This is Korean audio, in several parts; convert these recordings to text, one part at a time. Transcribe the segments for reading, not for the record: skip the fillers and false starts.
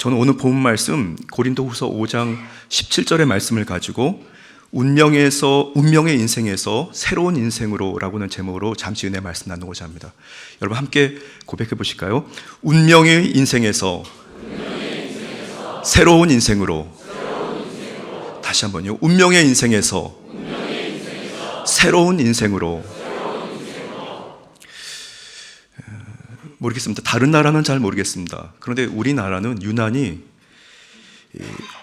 저는 오늘 본 말씀 고린도후서 5장 17절의 말씀을 가지고 운명의 인생에서 새로운 인생으로 라고는 제목으로 잠시 은혜 말씀 나누고자 합니다. 여러분 함께 고백해 보실까요? 운명의 인생에서 새로운 인생으로. 다시 한번요. 운명의 인생에서 새로운 인생으로. 모르겠습니다. 다른 나라는 잘 모르겠습니다. 그런데 우리나라는 유난히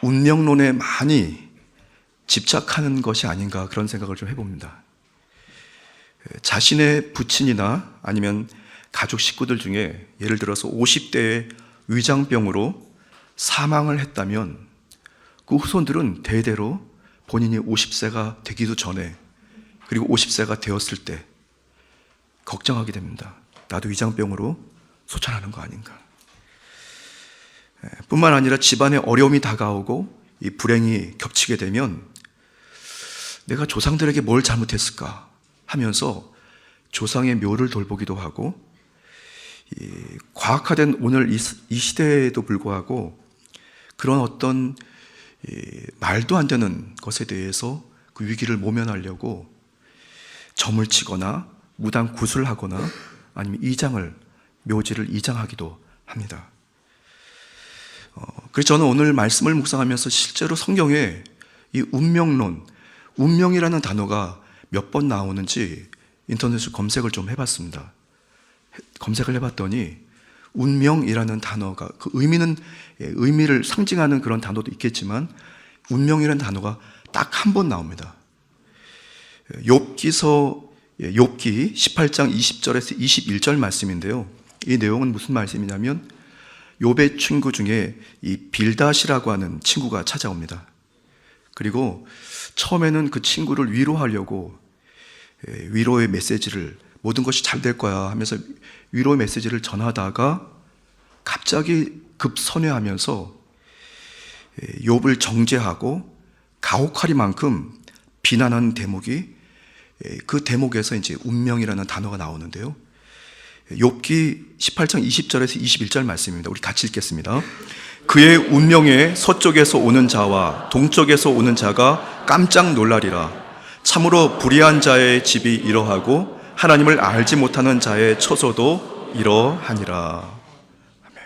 운명론에 많이 집착하는 것이 아닌가 그런 생각을 좀 해봅니다. 자신의 부친이나 아니면 가족 식구들 중에 예를 들어서 50대의 위장병으로 사망을 했다면 그 후손들은 대대로 본인이 50세가 되기도 전에 그리고 50세가 되었을 때 걱정하게 됩니다. 나도 위장병으로 소천하는 거 아닌가. 뿐만 아니라 집안에 어려움이 다가오고 이 불행이 겹치게 되면 내가 조상들에게 뭘 잘못했을까 하면서 조상의 묘를 돌보기도 하고, 과학화된 오늘 이 시대에도 불구하고 그런 어떤 말도 안 되는 것에 대해서 그 위기를 모면하려고 점을 치거나 무당 구슬하거나 아니면 묘지를 이장하기도 합니다. 그래서 저는 오늘 말씀을 묵상하면서 실제로 성경에 이 운명이라는 단어가 몇 번 나오는지 인터넷으로 검색을 좀 해봤습니다. 검색을 해봤더니 운명이라는 단어가 그 의미를 상징하는 그런 단어도 있겠지만 운명이라는 단어가 딱 한 번 나옵니다. 욥기 18장 20절에서 21절 말씀인데요. 이 내용은 무슨 말씀이냐면 욥의 친구 중에 이 빌닷이라고 하는 친구가 찾아옵니다. 그리고 처음에는 그 친구를 위로하려고 위로의 메시지를 모든 것이 잘 될 거야 하면서 위로의 메시지를 전하다가 갑자기 급선회하면서 욥을 정죄하고 가혹하리만큼 비난한 대목이 그 대목에서 이제 운명이라는 단어가 나오는데요. 욥기 18장 20절에서 21절 말씀입니다. 우리 같이 읽겠습니다. 그의 운명에 서쪽에서 오는 자와 동쪽에서 오는 자가 깜짝 놀라리라. 참으로 불의한 자의 집이 이러하고 하나님을 알지 못하는 자의 처소도 이러하니라. 아멘.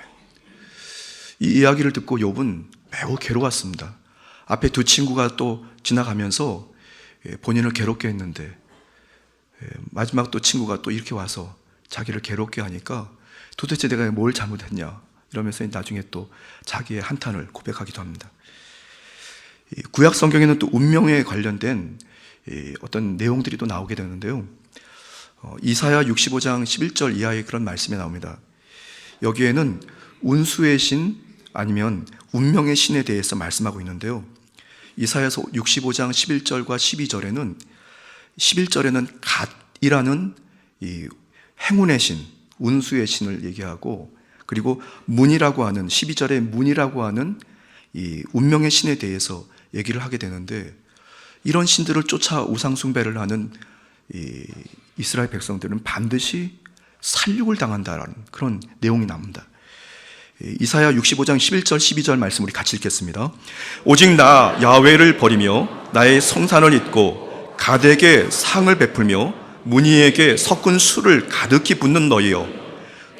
이 이야기를 듣고 욥은 매우 괴로웠습니다. 앞에 두 친구가 또 지나가면서 본인을 괴롭게 했는데 마지막 또 친구가 또 이렇게 와서 자기를 괴롭게 하니까 도대체 내가 뭘 잘못했냐 이러면서 나중에 또 자기의 한탄을 고백하기도 합니다. 구약 성경에는 또 운명에 관련된 어떤 내용들이 또 나오게 되는데요. 이사야 65장 11절 이하의 그런 말씀이 나옵니다. 여기에는 운수의 신 아니면 운명의 신에 대해서 말씀하고 있는데요. 이사야서 65장 11절과 11절에는 갓이라는 이 행운의 신, 운수의 신을 얘기하고, 그리고 문이라고 하는 12절에 문이라고 하는 이 운명의 신에 대해서 얘기를 하게 되는데, 이런 신들을 쫓아 우상 숭배를 하는 이 이스라엘 백성들은 반드시 살육을 당한다라는 그런 내용이 나옵니다. 이사야 65장 11절 12절 말씀 우리 같이 읽겠습니다. 오직 나 야훼를 버리며 나의 성산을 잊고 갓에게 상을 베풀며 문희에게 섞은 술을 가득히 붓는 너희여,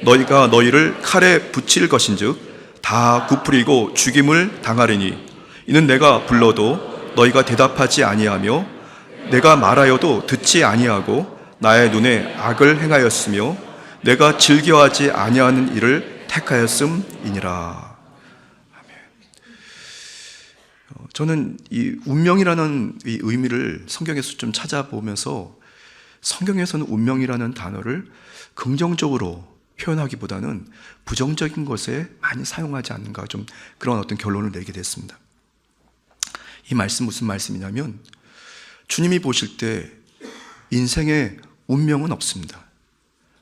너희가 너희를 칼에 붙일 것인즉 다 굽으리고 죽임을 당하리니 이는 내가 불러도 너희가 대답하지 아니하며 내가 말하여도 듣지 아니하고 나의 눈에 악을 행하였으며 내가 즐겨하지 아니하는 일을 택하였음이니라. 아멘. 저는 이 운명이라는 이 의미를 성경에서 좀 찾아보면서 성경에서는 운명이라는 단어를 긍정적으로 표현하기보다는 부정적인 것에 많이 사용하지 않는가, 좀 그런 어떤 결론을 내게 됐습니다. 이 말씀 무슨 말씀이냐면 주님이 보실 때 인생에 운명은 없습니다.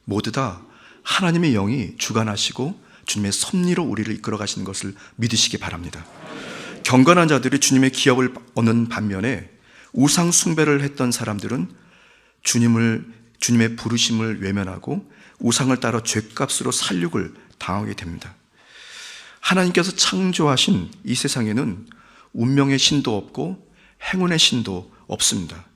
모두 다 하나님의 영이 주관하시고 주님의 섭리로 우리를 이끌어 가시는 것을 믿으시기 바랍니다. 경건한 자들이 주님의 기업을 얻는 반면에 우상 숭배를 했던 사람들은 주님의 부르심을 외면하고 우상을 따라 죗값으로 살육을 당하게 됩니다. 하나님께서 창조하신 이 세상에는 운명의 신도 없고 행운의 신도 없습니다.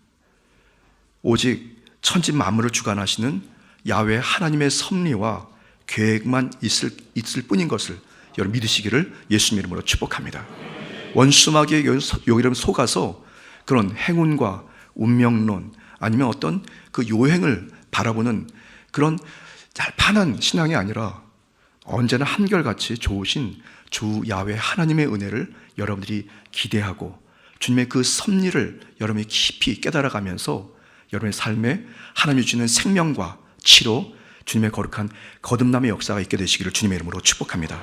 오직 천지 만물을 주관하시는 야훼 하나님의 섭리와 계획만 있을 뿐인 것을 여러분 믿으시기를 예수님 이름으로 축복합니다. 원수마귀의 요기를 속아서 그런 행운과 운명론 아니면 어떤 그 요행을 바라보는 그런 날판한 신앙이 아니라 언제나 한결같이 좋으신 주 야훼 하나님의 은혜를 여러분들이 기대하고 주님의 그 섭리를 여러분이 깊이 깨달아가면서 여러분의 삶에 하나님이 주시는 생명과 치료, 주님의 거룩한 거듭남의 역사가 있게 되시기를 주님의 이름으로 축복합니다.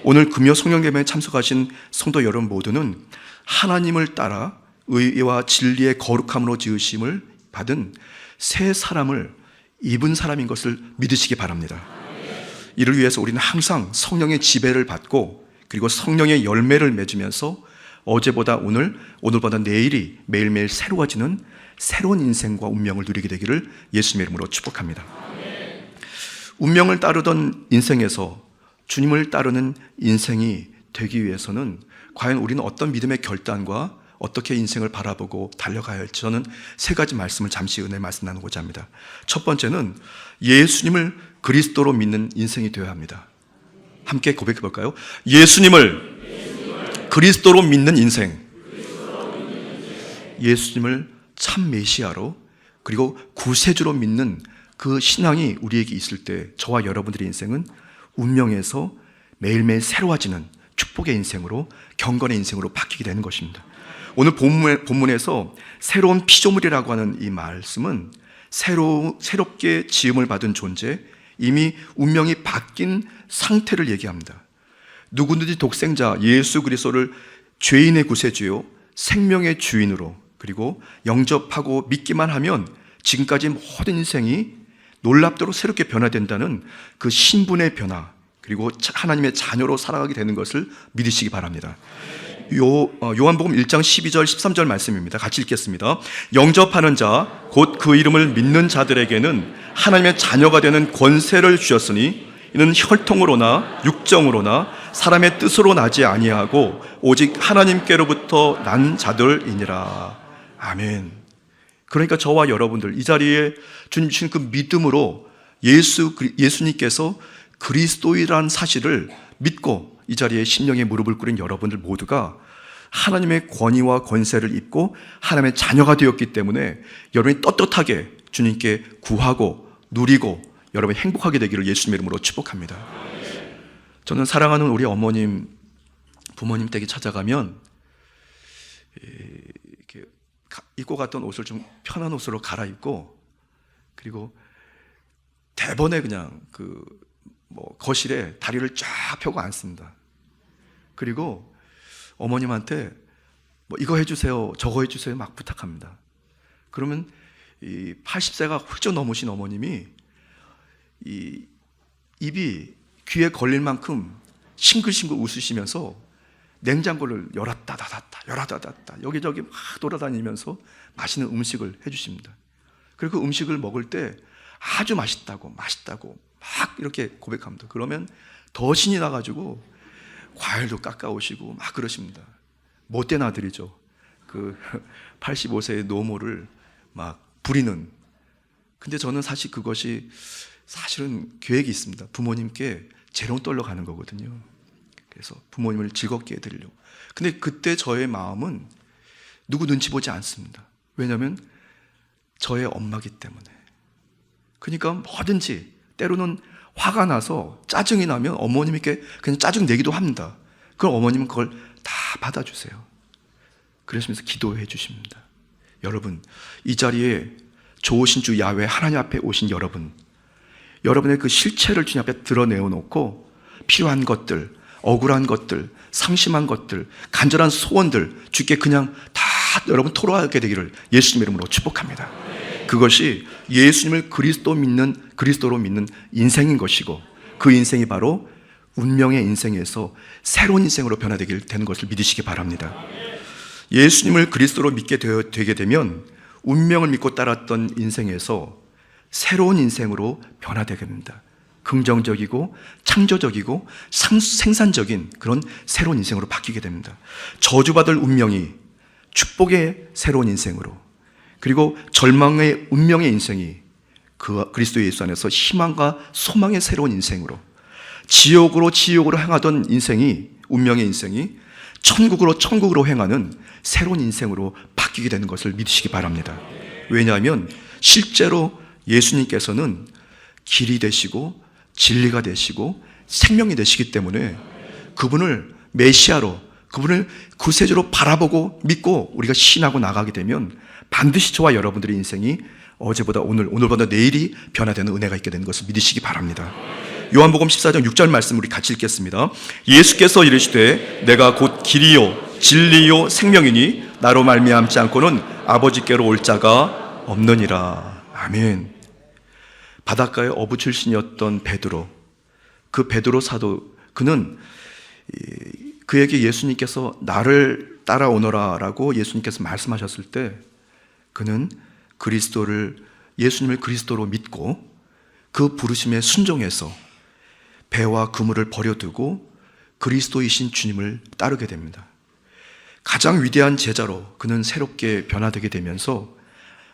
오늘 금요 성령예배에 참석하신 성도 여러분 모두는 하나님을 따라 의와 진리의 거룩함으로 지으심을 받은 새 사람을 입은 사람인 것을 믿으시기 바랍니다. 이를 위해서 우리는 항상 성령의 지배를 받고 그리고 성령의 열매를 맺으면서 어제보다 오늘보다 내일이 매일매일 새로워지는 새로운 인생과 운명을 누리게 되기를 예수님의 이름으로 축복합니다. 운명을 따르던 인생에서 주님을 따르는 인생이 되기 위해서는 과연 우리는 어떤 믿음의 결단과 어떻게 인생을 바라보고 달려가야 할지 저는 세 가지 말씀을 잠시 은혜 말씀 나누고자 합니다. 첫 번째는 예수님을 그리스도로 믿는 인생이 되어야 합니다. 함께 고백해 볼까요? 예수님을 그리스도로 믿는 인생. 예수님을 참 메시아로 그리고 구세주로 믿는 그 신앙이 우리에게 있을 때 저와 여러분들의 인생은 운명에서 매일매일 새로워지는 축복의 인생으로 경건의 인생으로 바뀌게 되는 것입니다. 오늘 본문에서 새로운 피조물이라고 하는 이 말씀은 새롭게 지음을 받은 존재, 이미 운명이 바뀐 상태를 얘기합니다. 누구든지 독생자 예수 그리스도를 죄인의 구세주요 생명의 주인으로 그리고 영접하고 믿기만 하면 지금까지 모든 인생이 놀랍도록 새롭게 변화된다는 그 신분의 변화 그리고 하나님의 자녀로 살아가게 되는 것을 믿으시기 바랍니다. 요한복음 1장 12절 13절 말씀입니다. 같이 읽겠습니다. 영접하는 자 곧 그 이름을 믿는 자들에게는 하나님의 자녀가 되는 권세를 주셨으니 이는 혈통으로나 육정으로나 사람의 뜻으로 나지 아니하고 오직 하나님께로부터 난 자들이니라. 아멘. 그러니까 저와 여러분들 이 자리에 주님 주신 그 믿음으로 예수님께서 그리스도이라는 사실을 믿고 이 자리에 심령의 무릎을 꿇은 여러분들 모두가 하나님의 권위와 권세를 입고 하나님의 자녀가 되었기 때문에 여러분이 떳떳하게 주님께 구하고 누리고 여러분이 행복하게 되기를 예수님의 이름으로 축복합니다. 저는 사랑하는 우리 어머님, 부모님 댁에 찾아가면 이렇게 입고 갔던 옷을 좀 편한 옷으로 갈아입고 그리고 대번에 그냥 거실에 다리를 쫙 펴고 앉습니다. 그리고 어머님한테 이거 해주세요, 저거 해주세요 막 부탁합니다. 그러면 이 80세가 훌쩍 넘으신 어머님이 이 입이 귀에 걸릴 만큼 싱글싱글 웃으시면서 냉장고를 열었다 닫았다 여기저기 막 돌아다니면서 맛있는 음식을 해주십니다. 그리고 그 음식을 먹을 때 아주 맛있다고 막 이렇게 고백합니다. 그러면 더 신이 나가지고 과일도 깎아오시고 막 그러십니다. 못된 아들이죠. 그 85세의 노모를 막 부리는. 근데 저는 사실 그것이 사실은 계획이 있습니다. 부모님께 재롱떨러 가는 거거든요. 그래서 부모님을 즐겁게 해드리려고. 근데 그때 저의 마음은 누구 눈치 보지 않습니다. 왜냐하면 저의 엄마기 때문에. 그러니까 뭐든지 때로는 화가 나서 짜증이 나면 어머님께 그냥 짜증 내기도 합니다. 그럼 어머님은 그걸 다 받아주세요. 그러시면서 기도해 주십니다. 여러분, 이 자리에 좋으신 주 야훼 하나님 앞에 오신 여러분의 그 실체를 주님 앞에 드러내어놓고 필요한 것들, 억울한 것들, 상심한 것들, 간절한 소원들 주께 그냥 다 여러분 토로하게 되기를 예수님 이름으로 축복합니다. 그것이 예수님을 그리스도로 믿는 인생인 것이고 그 인생이 바로 운명의 인생에서 새로운 인생으로 변화되는 것을 믿으시기 바랍니다. 예수님을 그리스도로 믿게 되게 되면 운명을 믿고 따랐던 인생에서 새로운 인생으로 변화되게 됩니다. 긍정적이고 창조적이고 생산적인 그런 새로운 인생으로 바뀌게 됩니다. 저주받을 운명이 축복의 새로운 인생으로, 그리고 절망의 운명의 인생이 그 그리스도 예수 안에서 희망과 소망의 새로운 인생으로, 지옥으로 향하던 인생이, 운명의 인생이 천국으로 행하는 새로운 인생으로 바뀌게 되는 것을 믿으시기 바랍니다. 왜냐하면 실제로 예수님께서는 길이 되시고 진리가 되시고 생명이 되시기 때문에 그분을 메시아로, 그분을 구세주로 바라보고 믿고 우리가 신하고 나가게 되면 반드시 저와 여러분들의 인생이 어제보다 오늘보다 내일이 변화되는 은혜가 있게 되는 것을 믿으시기 바랍니다. 요한복음 14장 6절 말씀 우리 같이 읽겠습니다. 예수께서 이르시되 내가 곧 길이요 진리요 생명이니 나로 말미암지 않고는 아버지께로 올 자가 없느니라. 아멘. 바닷가의 어부 출신이었던 베드로, 그 베드로 사도, 그는 그에게 예수님께서 나를 따라오너라라고 예수님께서 말씀하셨을 때 그는 예수님을 그리스도로 믿고 그 부르심에 순종해서 배와 그물을 버려두고 그리스도이신 주님을 따르게 됩니다. 가장 위대한 제자로 그는 새롭게 변화되게 되면서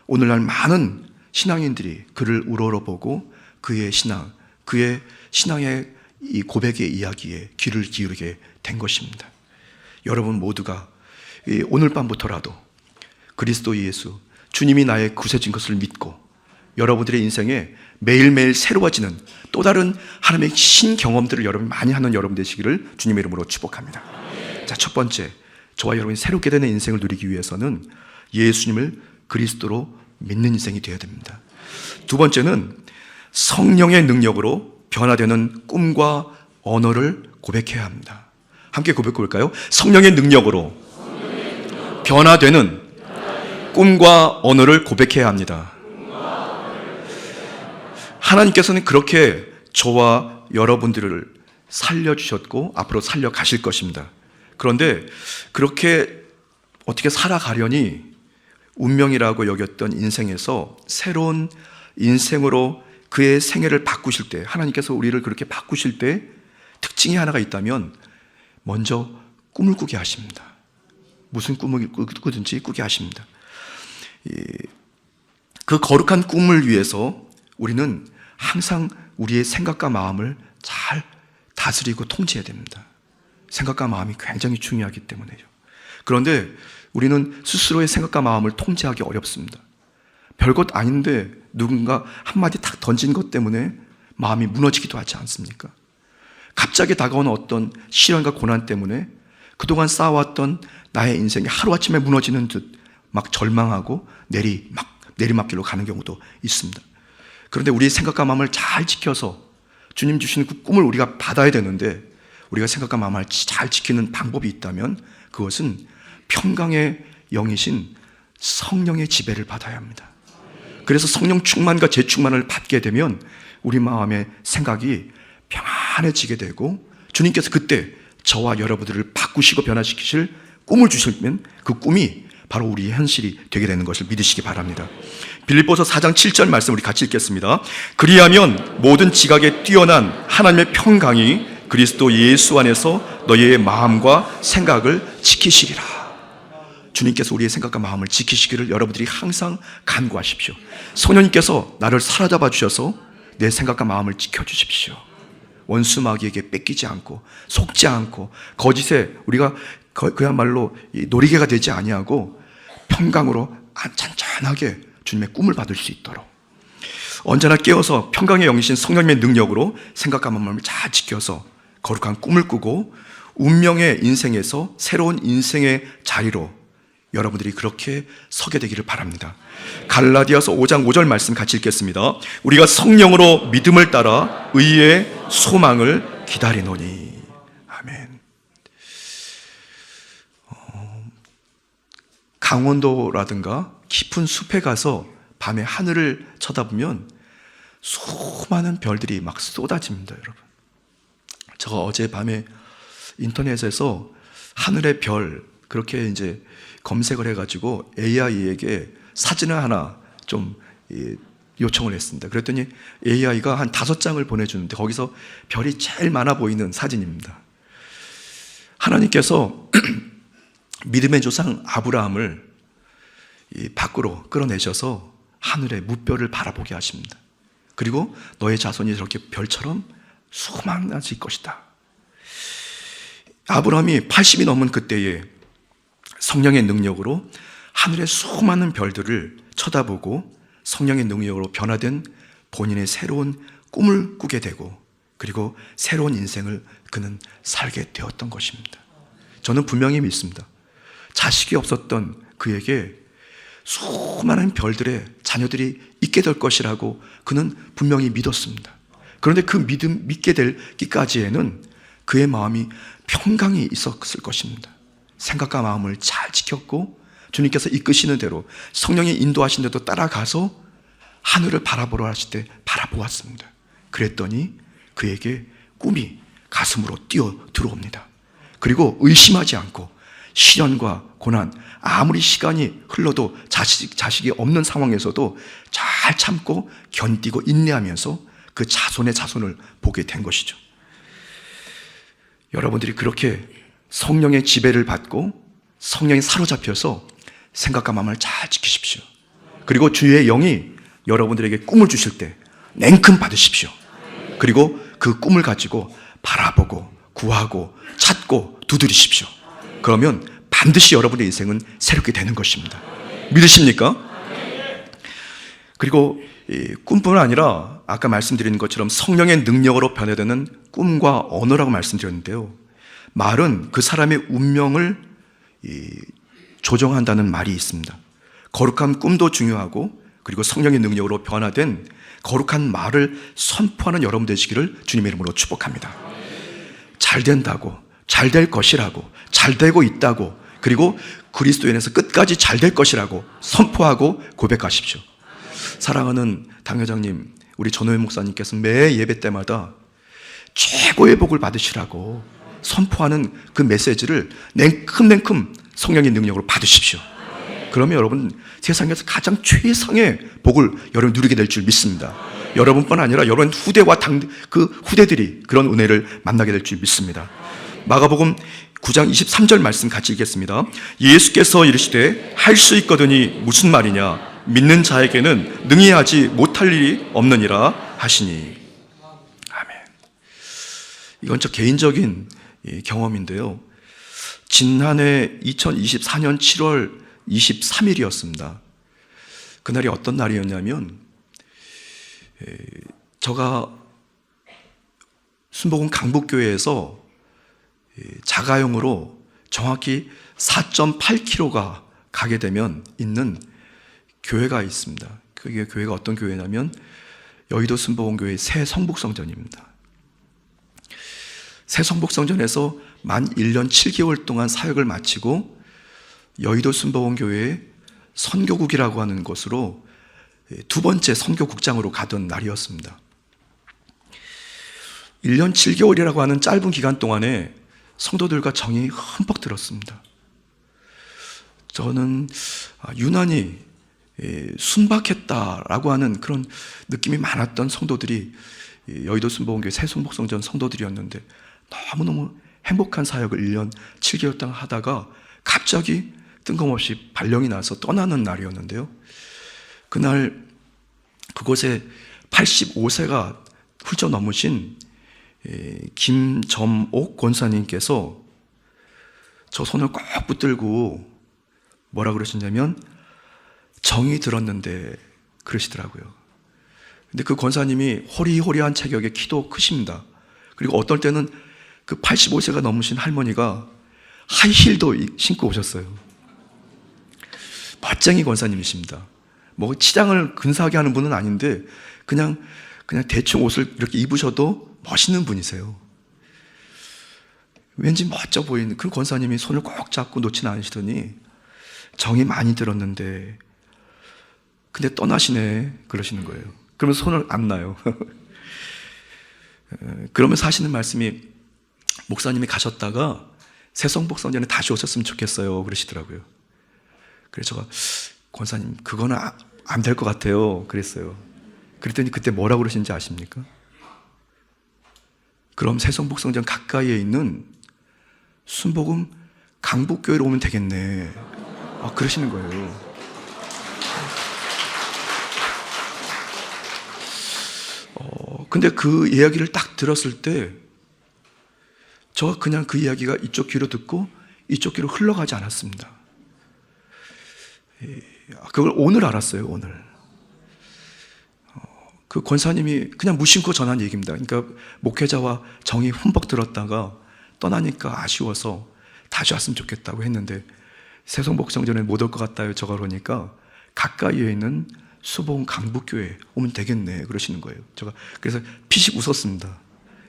오늘날 많은 신앙인들이 그를 우러러보고 그의 신앙의 이 고백의 이야기에 귀를 기울이게 된 것입니다. 여러분 모두가 오늘 밤부터라도 그리스도 예수, 주님이 나의 구세주인 것을 믿고 여러분들의 인생에 매일매일 새로워지는 또 다른 하나님의 신경험들을 여러분 많이 하는 여러분 되시기를 주님의 이름으로 축복합니다. 자, 첫 번째, 저와 여러분이 새롭게 되는 인생을 누리기 위해서는 예수님을 그리스도로 믿는 인생이 되어야 됩니다. 두 번째는 성령의 능력으로 변화되는 꿈과 언어를 고백해야 합니다. 함께 고백해 볼까요? 성령의 능력으로 변화되는 꿈과 언어를 고백해야 합니다. 하나님께서는 그렇게 저와 여러분들을 살려주셨고 앞으로 살려가실 것입니다. 그런데 그렇게 어떻게 살아가려니 운명이라고 여겼던 인생에서 새로운 인생으로 그의 생애를 바꾸실 때, 하나님께서 우리를 그렇게 바꾸실 때 특징이 하나가 있다면 먼저 꿈을 꾸게 하십니다. 무슨 꿈을 꾸든지 꾸게 하십니다. 그 거룩한 꿈을 위해서 우리는 항상 우리의 생각과 마음을 잘 다스리고 통제해야 됩니다. 생각과 마음이 굉장히 중요하기 때문에요. 그런데 우리는 스스로의 생각과 마음을 통제하기 어렵습니다. 별것 아닌데 누군가 한마디 탁 던진 것 때문에 마음이 무너지기도 하지 않습니까? 갑자기 다가오는 어떤 시련과 고난 때문에 그동안 쌓아왔던 나의 인생이 하루아침에 무너지는 듯 막 절망하고 내리막길로 가는 경우도 있습니다. 그런데 우리의 생각과 마음을 잘 지켜서 주님 주시는 그 꿈을 우리가 받아야 되는데, 우리가 생각과 마음을 잘 지키는 방법이 있다면 그것은 평강의 영이신 성령의 지배를 받아야 합니다. 그래서 성령 충만과 재충만을 받게 되면 우리 마음의 생각이 평안해지게 되고 주님께서 그때 저와 여러분들을 바꾸시고 변화시키실 꿈을 주시면 그 꿈이 바로 우리의 현실이 되게 되는 것을 믿으시기 바랍니다. 빌립보서 4장 7절 말씀 우리 같이 읽겠습니다. 그리하면 모든 지각에 뛰어난 하나님의 평강이 그리스도 예수 안에서 너희의 마음과 생각을 지키시리라. 주님께서 우리의 생각과 마음을 지키시기를 여러분들이 항상 간구하십시오. 성령님께서 나를 사로잡아 주셔서 내 생각과 마음을 지켜주십시오. 원수 마귀에게 뺏기지 않고 속지 않고 거짓에 우리가 그야말로 놀이개가 되지 아니하고 평강으로 잔잔하게 주님의 꿈을 받을 수 있도록 언제나 깨어서 평강의 영이신 성령님의 능력으로 생각과 마음을 잘 지켜서 거룩한 꿈을 꾸고 운명의 인생에서 새로운 인생의 자리로 여러분들이 그렇게 서게 되기를 바랍니다. 갈라디아서 5장 5절 말씀 같이 읽겠습니다. 우리가 성령으로 믿음을 따라 의의 소망을 기다리노니. 아멘. 강원도라든가 깊은 숲에 가서 밤에 하늘을 쳐다보면 수많은 별들이 막 쏟아집니다, 여러분. 제가 어제 밤에 인터넷에서 하늘의 별 그렇게 이제 검색을 해가지고 AI에게 사진을 하나 좀 요청을 했습니다. 그랬더니 AI가 한 5장을 보내주는데 거기서 별이 제일 많아 보이는 사진입니다. 하나님께서 믿음의 조상 아브라함을 밖으로 끌어내셔서 하늘의 무별을 바라보게 하십니다. 그리고 너의 자손이 저렇게 별처럼 수많아질 것이다. 아브라함이 80이 넘은 그때에 성령의 능력으로 하늘의 수많은 별들을 쳐다보고 성령의 능력으로 변화된 본인의 새로운 꿈을 꾸게 되고 그리고 새로운 인생을 그는 살게 되었던 것입니다. 저는 분명히 믿습니다. 자식이 없었던 그에게 수많은 별들의 자녀들이 있게 될 것이라고 그는 분명히 믿었습니다. 그런데 그 믿게 되기까지에는 그의 마음이 평강이 있었을 것입니다. 생각과 마음을 잘 지켰고 주님께서 이끄시는 대로 성령이 인도하신 대로 따라가서 하늘을 바라보러 하실 때 바라보았습니다. 그랬더니 그에게 꿈이 가슴으로 뛰어 들어옵니다. 그리고 의심하지 않고 시련과 고난, 아무리 시간이 흘러도 자식이 없는 상황에서도 잘 참고 견디고 인내하면서 그 자손의 자손을 보게 된 것이죠. 여러분들이 그렇게 성령의 지배를 받고 성령에 사로잡혀서 생각과 마음을 잘 지키십시오. 그리고 주의 영이 여러분들에게 꿈을 주실 때 냉큼 받으십시오. 그리고 그 꿈을 가지고 바라보고 구하고 찾고 두드리십시오. 그러면 반드시 여러분의 인생은 새롭게 되는 것입니다. 믿으십니까? 그리고 꿈뿐 아니라 아까 말씀드린 것처럼 성령의 능력으로 변화되는 꿈과 언어라고 말씀드렸는데요. 말은 그 사람의 운명을 조정한다는 말이 있습니다. 거룩한 꿈도 중요하고 그리고 성령의 능력으로 변화된 거룩한 말을 선포하는 여러분 되시기를 주님의 이름으로 축복합니다. 잘 된다고, 잘 될 것이라고, 잘 되고 있다고, 그리고 그리스도인에서 끝까지 잘 될 것이라고 선포하고 고백하십시오. 사랑하는 당회장님, 우리 전호연 목사님께서 매 예배 때마다 최고의 복을 받으시라고 선포하는 그 메시지를 냉큼 성령의 능력으로 받으십시오. 그러면 여러분 세상에서 가장 최상의 복을 여러분 누리게 될 줄 믿습니다. 여러분뿐 아니라 여러분 후대와 그 후대들이 그런 은혜를 만나게 될 줄 믿습니다. 마가복음 9장 23절 말씀 같이 읽겠습니다. 예수께서 이르시되 할 수 있거든이 무슨 말이냐, 믿는 자에게는 능히 하지 못할 일이 없느니라 하시니. 아멘. 이건 저 개인적인 경험인데요. 지난해 2024년 7월 23일이었습니다. 그날이 어떤 날이었냐면 제가 순복음 강북교회에서 자가용으로 정확히 4.8km가 가게 되면 있는 교회가 있습니다. 그게 교회가 어떤 교회냐면 여의도 순복음교회 새 성북성전입니다. 새 성북성전에서 만 1년 7개월 동안 사역을 마치고 여의도 순복음교회의 선교국이라고 하는 곳으로 두 번째 선교국장으로 가던 날이었습니다. 1년 7개월이라고 하는 짧은 기간 동안에 성도들과 정이 흠뻑 들었습니다. 저는 유난히 순박했다라고 하는 그런 느낌이 많았던 성도들이 여의도 순복음교회 새송복성전 성도들이었는데 너무너무 행복한 사역을 1년 7개월 동안 하다가 갑자기 뜬금없이 발령이 나서 떠나는 날이었는데요. 그날 그곳에 85세가 훌쩍 넘으신 김점옥 권사님께서 저 손을 꼭 붙들고 뭐라 그러셨냐면 정이 들었는데 그러시더라고요. 근데 그 권사님이 호리호리한 체격에 키도 크십니다. 그리고 어떨 때는 그 85세가 넘으신 할머니가 하이힐도 신고 오셨어요. 멋쟁이 권사님이십니다. 뭐 치장을 근사하게 하는 분은 아닌데 그냥 대충 옷을 이렇게 입으셔도 멋있는 분이세요. 왠지 멋져 보이는 그 권사님이 손을 꼭 잡고 놓지는 않으시더니 정이 많이 들었는데 근데 떠나시네 그러시는 거예요. 그러면 손을 안 놔요. 그러면서 하시는 말씀이 목사님이 가셨다가 새성복성전에 다시 오셨으면 좋겠어요 그러시더라고요. 그래서 제가 권사님 그거는 안 될 것 같아요 그랬어요. 그랬더니 그때 뭐라고 그러신지 아십니까? 그럼 세성복성전 가까이에 있는 순복음 강북교회로 오면 되겠네. 그러시는 거예요. 근데 그 이야기를 딱 들었을 때, 저 그냥 그 이야기가 이쪽 귀로 듣고 이쪽 귀로 흘러가지 않았습니다. 그걸 오늘 알았어요, 오늘. 그 권사님이 그냥 무심코 전한 얘기입니다. 그러니까 목회자와 정이 흠뻑 들었다가 떠나니까 아쉬워서 다시 왔으면 좋겠다고 했는데, 세성복성전에 못 올 것 같다요, 저가 그러니까 가까이에 있는 수봉 강북교회 오면 되겠네 그러시는 거예요. 제가 그래서 피식 웃었습니다.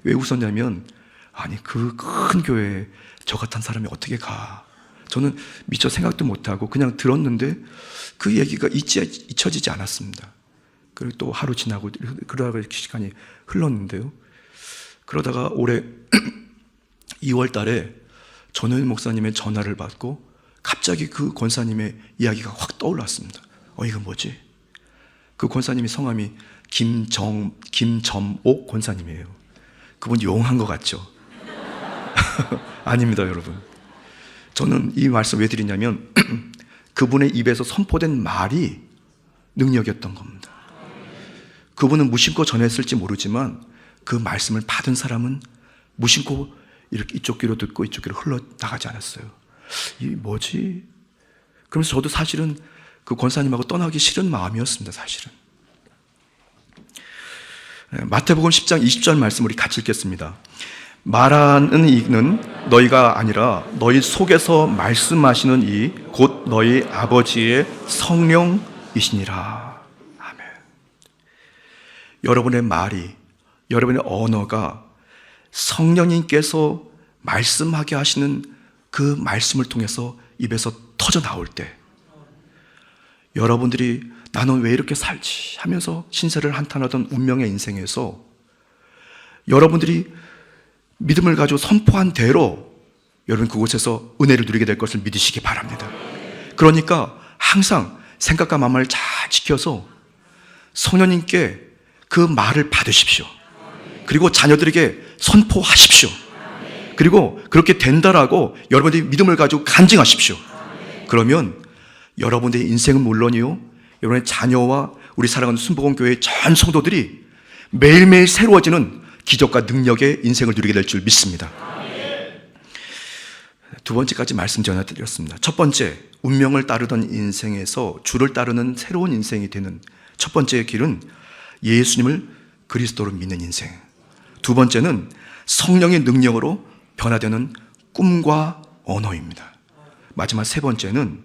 왜 웃었냐면, 아니 그 큰 교회에 저 같은 사람이 어떻게 가? 저는 미처 생각도 못하고 그냥 들었는데 그 얘기가 잊혀지지 않았습니다. 그리고 또 하루 지나고 그러다가 시간이 흘렀는데요. 그러다가 올해 2월 달에 전호연 목사님의 전화를 받고 갑자기 그 권사님의 이야기가 확 떠올랐습니다. 이건 뭐지? 그 권사님이 성함이 김점옥 권사님이에요. 그분 용한 것 같죠? 아닙니다, 여러분. 저는 이 말씀 왜 드리냐면 그분의 입에서 선포된 말이 능력이었던 겁니다. 그분은 무심코 전했을지 모르지만 그 말씀을 받은 사람은 무심코 이렇게 이쪽 귀로 듣고 이쪽 귀로 흘러나가지 않았어요. 이 뭐지? 그러면서 저도 사실은 그 권사님하고 떠나기 싫은 마음이었습니다, 사실은. 마태복음 10장 20절 말씀 우리 같이 읽겠습니다. 말하는 이는 너희가 아니라 너희 속에서 말씀하시는 이 곧 너희 아버지의 성령이시니라. 아멘. 여러분의 말이, 여러분의 언어가 성령님께서 말씀하게 하시는 그 말씀을 통해서 입에서 터져 나올 때, 여러분들이 나는 왜 이렇게 살지 하면서 신세를 한탄하던 운명의 인생에서 여러분들이 믿음을 가지고 선포한 대로 여러분 그곳에서 은혜를 누리게 될 것을 믿으시기 바랍니다. 그러니까 항상 생각과 마음을 잘 지켜서 성령님께 그 말을 받으십시오. 그리고 자녀들에게 선포하십시오. 그리고 그렇게 된다라고 여러분들이 믿음을 가지고 간증하십시오. 그러면 여러분들의 인생은 물론이요, 여러분의 자녀와 우리 사랑하는 순복음교회의 전 성도들이 매일매일 새로워지는 기적과 능력의 인생을 누리게 될 줄 믿습니다. 두 번째까지 말씀 전해드렸습니다. 첫 번째, 운명을 따르던 인생에서 주를 따르는 새로운 인생이 되는 첫 번째 길은 예수님을 그리스도로 믿는 인생. 두 번째는 성령의 능력으로 변화되는 꿈과 언어입니다. 마지막 세 번째는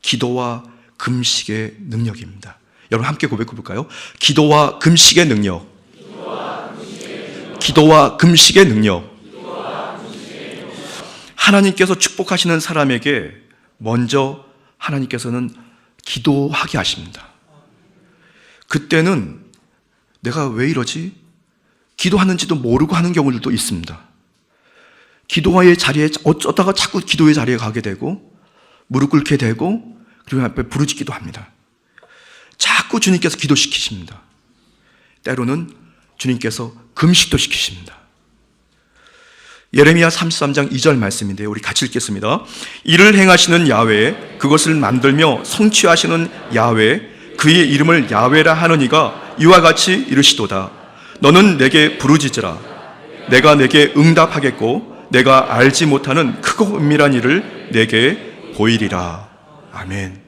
기도와 금식의 능력입니다. 여러분 함께 고백해 볼까요? 기도와 금식의 능력. 기도와 금식의 능력. 하나님께서 축복하시는 사람에게 먼저 하나님께서는 기도하게 하십니다. 그때는 내가 왜 이러지? 기도하는지도 모르고 하는 경우들도 있습니다. 기도의 자리에 어쩌다가 자꾸 기도의 자리에 가게 되고 무릎 꿇게 되고 그리고 앞에 부르짖기도 합니다. 자꾸 주님께서 기도시키십니다. 때로는 주님께서 금식도 시키십니다. 예레미야 33장 2절 말씀인데요, 우리 같이 읽겠습니다. 이를 행하시는 야훼, 그것을 만들며 성취하시는 야훼, 그의 이름을 야훼라 하는 이가 이와 같이 이르시도다. 너는 내게 부르짖으라. 내가 내게 응답하겠고 내가 알지 못하는 크고 은밀한 일을 내게 보이리라. 아멘.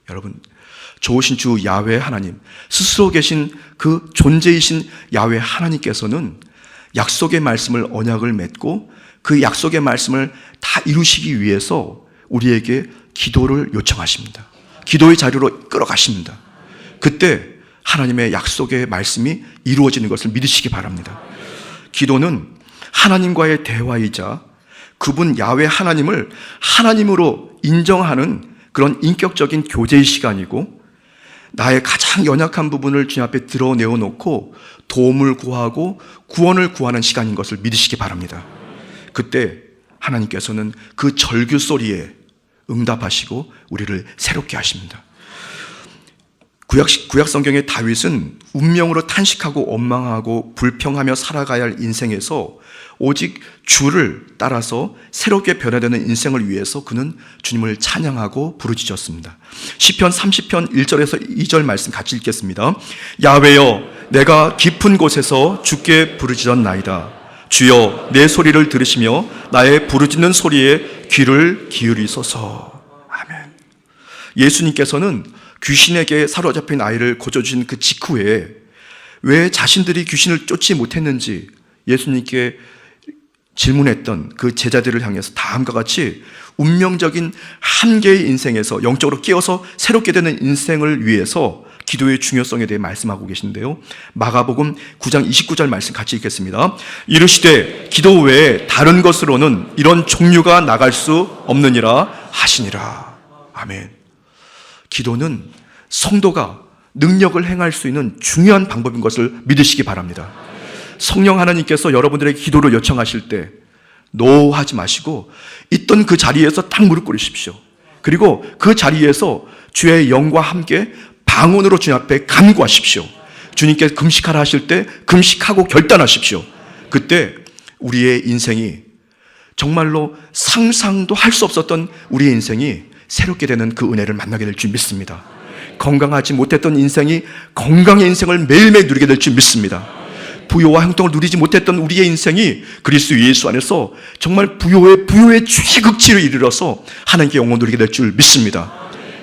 여러분, 좋으신 주 야훼 하나님, 스스로 계신 그 존재이신 야훼 하나님께서는 약속의 말씀을, 언약을 맺고 그 약속의 말씀을 다 이루시기 위해서 우리에게 기도를 요청하십니다. 기도의 자리로 끌어가십니다. 그때 하나님의 약속의 말씀이 이루어지는 것을 믿으시기 바랍니다. 기도는 하나님과의 대화이자 그분 야훼 하나님을 하나님으로 인정하는 그런 인격적인 교제의 시간이고, 나의 가장 연약한 부분을 주님 앞에 드러내어 놓고 도움을 구하고 구원을 구하는 시간인 것을 믿으시기 바랍니다. 그때 하나님께서는 그 절규 소리에 응답하시고 우리를 새롭게 하십니다. 구약 성경의 다윗은 운명으로 탄식하고 원망하고 불평하며 살아가야 할 인생에서 오직 주를 따라서 새롭게 변화되는 인생을 위해서 그는 주님을 찬양하고 부르짖었습니다. 시편 30편 1절에서 2절 말씀 같이 읽겠습니다. 야훼여, 내가 깊은 곳에서 주께 부르짖었나이다. 주여, 내 소리를 들으시며 나의 부르짖는 소리에 귀를 기울이소서. 아멘. 예수님께서는 귀신에게 사로잡힌 아이를 고쳐주신 그 직후에 왜 자신들이 귀신을 쫓지 못했는지 예수님께 질문했던 그 제자들을 향해서 다음과 같이 운명적인 한계의 인생에서 영적으로 깨어서 새롭게 되는 인생을 위해서 기도의 중요성에 대해 말씀하고 계신데요. 마가복음 9장 29절 말씀 같이 읽겠습니다. 이르시되 기도 외에 다른 것으로는 이런 종류가 나갈 수 없느니라 하시니라. 아멘. 기도는 성도가 능력을 행할 수 있는 중요한 방법인 것을 믿으시기 바랍니다. 성령 하나님께서 여러분들의 기도를 요청하실 때 노하지 마시고 있던 그 자리에서 딱 무릎 꿇으십시오. 그리고 그 자리에서 주의 영과 함께 방언으로 주님 앞에 간구하십시오. 주님께 금식하라 하실 때 금식하고 결단하십시오. 그때 우리의 인생이 정말로 상상도 할 수 없었던 우리의 인생이 새롭게 되는 그 은혜를 만나게 될 줄 믿습니다. 건강하지 못했던 인생이 건강의 인생을 매일매일 누리게 될 줄 믿습니다. 부요와 형통을 누리지 못했던 우리의 인생이 그리스도 예수 안에서 정말 부요의 최극치를 이르러서 하나님께 영광을 누리게 될 줄 믿습니다.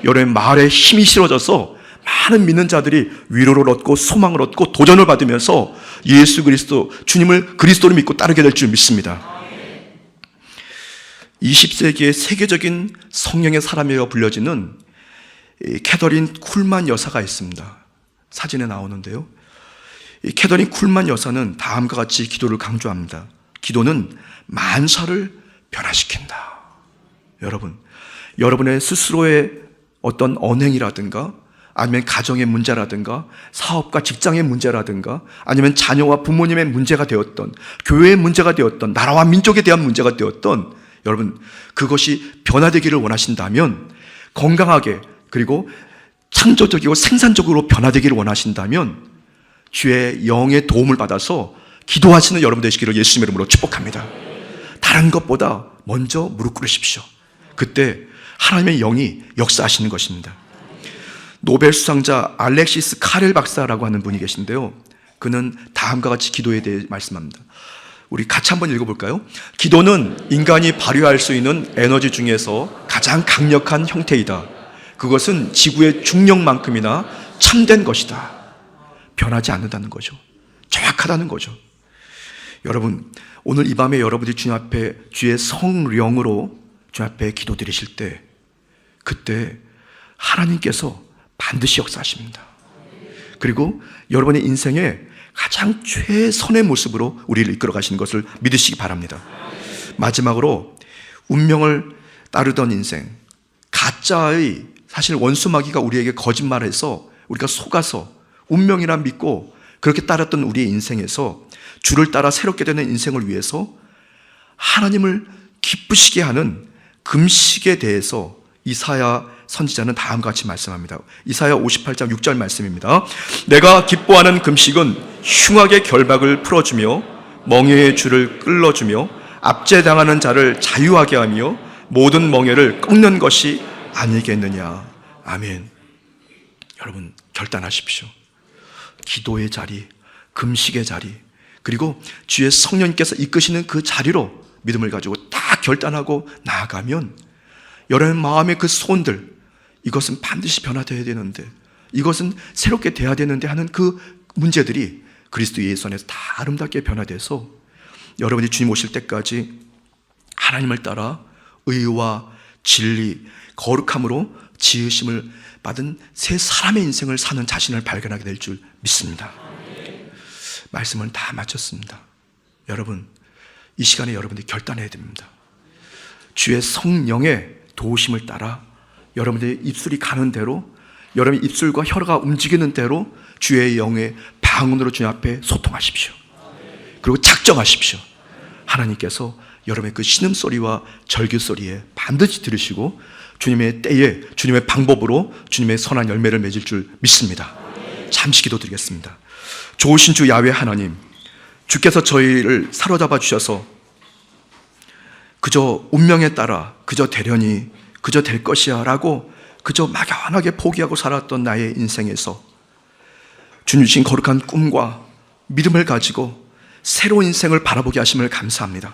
여러분의 말에 힘이 실어져서 많은 믿는 자들이 위로를 얻고 소망을 얻고 도전을 받으면서 예수 그리스도 주님을 그리스도로 믿고 따르게 될 줄 믿습니다. 20세기의 세계적인 성령의 사람이라고 불려지는 캐더린 쿨만 여사가 있습니다. 사진에 나오는데요. 이 캐더린 쿨만 여사는 다음과 같이 기도를 강조합니다. 기도는 만사를 변화시킨다. 여러분, 여러분의 스스로의 어떤 언행이라든가 아니면 가정의 문제라든가 사업과 직장의 문제라든가 아니면 자녀와 부모님의 문제가 되었던 교회의 문제가 되었던 나라와 민족에 대한 문제가 되었던 여러분, 그것이 변화되기를 원하신다면 건강하게 그리고 창조적이고 생산적으로 변화되기를 원하신다면 주의 영의 도움을 받아서 기도하시는 여러분 되시기를 예수님의 이름으로 축복합니다. 다른 것보다 먼저 무릎 꿇으십시오. 그때 하나님의 영이 역사하시는 것입니다. 노벨 수상자 알렉시스 카렐 박사라고 하는 분이 계신데요. 그는 다음과 같이 기도에 대해 말씀합니다. 우리 같이 한번 읽어볼까요? 기도는 인간이 발휘할 수 있는 에너지 중에서 가장 강력한 형태이다. 그것은 지구의 중력만큼이나 참된 것이다. 변하지 않는다는 거죠. 정확하다는 거죠. 여러분, 오늘 이 밤에 여러분들이 주님 앞에 주의 성령으로 주님 앞에 기도드리실 때 그때 하나님께서 반드시 역사하십니다. 그리고 여러분의 인생에 가장 최선의 모습으로 우리를 이끌어 가시는 것을 믿으시기 바랍니다. 마지막으로 운명을 따르던 인생, 가짜의 사실 원수마귀가 우리에게 거짓말해서 우리가 속아서 운명이라 믿고 그렇게 따랐던 우리의 인생에서 주를 따라 새롭게 되는 인생을 위해서 하나님을 기쁘시게 하는 금식에 대해서 이사야 선지자는 다음과 같이 말씀합니다. 이사야 58장 6절 말씀입니다. 내가 기뻐하는 금식은 흉악의 결박을 풀어주며 멍에의 줄을 끌어주며 압제당하는 자를 자유하게 하며 모든 멍에를 꺾는 것이 아니겠느냐. 아멘. 여러분 결단하십시오. 기도의 자리, 금식의 자리, 그리고 주의 성령님께서 이끄시는 그 자리로 믿음을 가지고 딱 결단하고 나아가면 여러분 마음의 그 소원들, 이것은 반드시 변화되어야 되는데, 이것은 새롭게 돼야 되는데 하는 그 문제들이 그리스도 예수 안에서 다 아름답게 변화돼서 여러분이 주님 오실 때까지 하나님을 따라 의와 진리, 거룩함으로 지으심을 받은 새 사람의 인생을 사는 자신을 발견하게 될 줄 믿습니다. 말씀을 다 마쳤습니다. 여러분, 이 시간에 여러분들이 결단해야 됩니다. 주의 성령의 도우심을 따라 여러분들의 입술이 가는 대로, 여러분의 입술과 혀가 움직이는 대로 주의 영의 방언으로 주님 앞에 소통하십시오. 그리고 작정하십시오. 하나님께서 여러분의 그 신음소리와 절규소리에 반드시 들으시고 주님의 때에 주님의 방법으로 주님의 선한 열매를 맺을 줄 믿습니다. 잠시 기도드리겠습니다. 좋으신 주 야훼 하나님, 주께서 저희를 사로잡아 주셔서 그저 운명에 따라 그저 되려니 그저 될 것이야 라고 그저 막연하게 포기하고 살았던 나의 인생에서 주님 주신 거룩한 꿈과 믿음을 가지고 새로운 인생을 바라보게 하심을 감사합니다.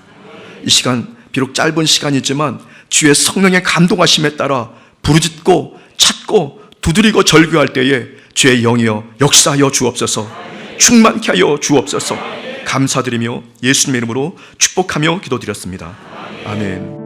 이 시간 비록 짧은 시간이지만 주의 성령의 감동하심에 따라 부르짖고 찾고 두드리고 절규할 때에 주의 영이여 역사하여 주옵소서, 충만케 하여 주옵소서. 감사드리며 예수님의 이름으로 축복하며 기도드렸습니다. 아멘.